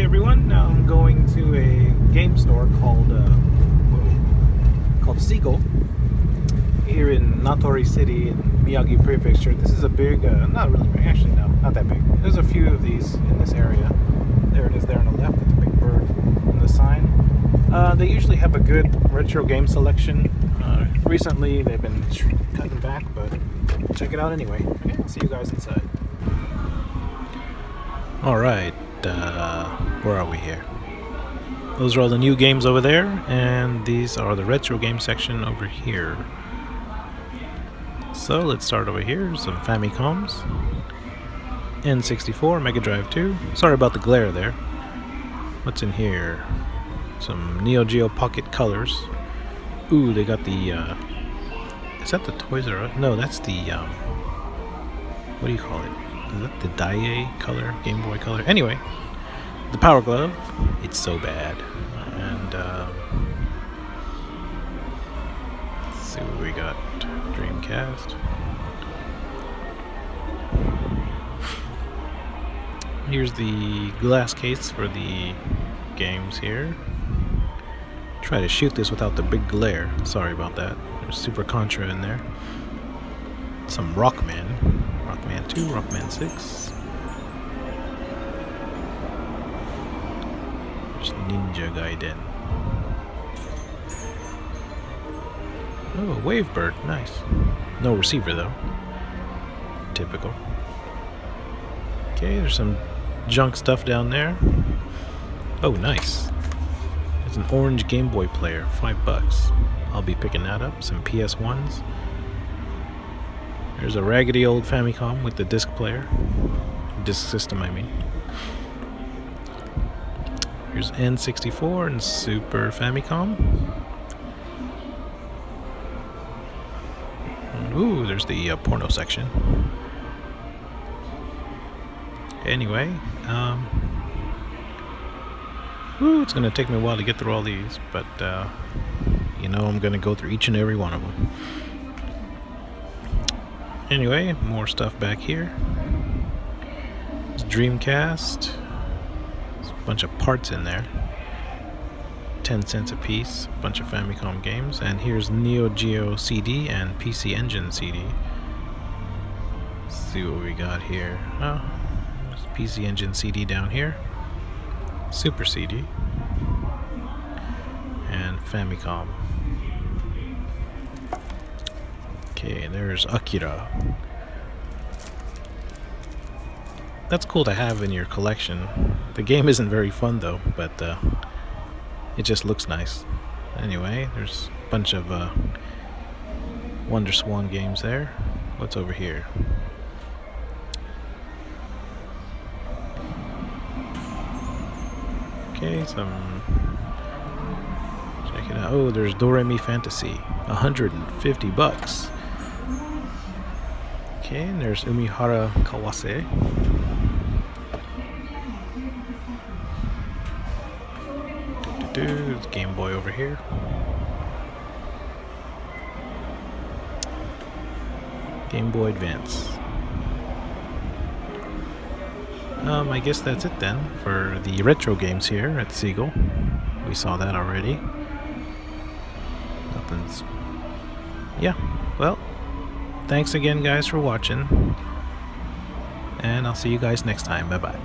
everyone. Now I'm going to a game store called Seagull here in Natori City in Miyagi Prefecture. This is a big, not really big, actually no, not that big. There's a few of these in this area. There it is there on the left with the big bird on the sign. They usually have a good retro game selection. Recently they've been cutting back, but check it out anyway. Okay, I'll see you guys inside. Alright, where are we here? Those are all the new games over there, and these are the retro game section over here. So let's start over here. Some Famicoms, N64, Mega Drive 2. Sorry about the glare there. What's in here? Some Neo Geo Pocket Colors. Ooh, they got the, is that the Toys R Us? No, that's the, what do you call it? Is that the Daiei Color? Game Boy Color? Anyway, the Power Glove. It's so bad. And, let's see what we got. Dreamcast. Here's the glass case for the games here. Try to shoot this without the big glare. Sorry about that. There's Super Contra in there. Some Rockman. Rockman 2, Rockman 6. There's Ninja Gaiden. Oh, Wavebird. Nice. No receiver though. Typical. Okay, there's some junk stuff down there. Oh, nice. It's an orange Game Boy player, $5. I'll be picking that up. Some PS1s. There's a raggedy old Famicom with the disc player. Disc system, I mean. Here's N64 and Super Famicom. And, ooh, there's the porno section. Anyway, it's going to take me a while to get through all these, but, you know, I'm going to go through each and every one of them. Anyway, more stuff back here. There's Dreamcast. There's a bunch of parts in there. 10 cents a piece. A bunch of Famicom games. And here's Neo Geo CD and PC Engine CD. Let's see what we got here. Oh, there's PC Engine CD down here. Super CD. And Famicom. Okay, there's Akira. That's cool to have in your collection. The game isn't very fun though, but it just looks nice. Anyway, there's a bunch of Wonder Swan games there. What's over here? Okay, check it out. Oh, there's Doremi Fantasy. $150. Okay, and there's Umihara Kawase. There's Game Boy over here. Game Boy Advance. I guess that's it then for the retro games here at Seagull. We saw that already. Nothing's... Yeah, well, thanks again guys for watching, and I'll see you guys next time. Bye bye.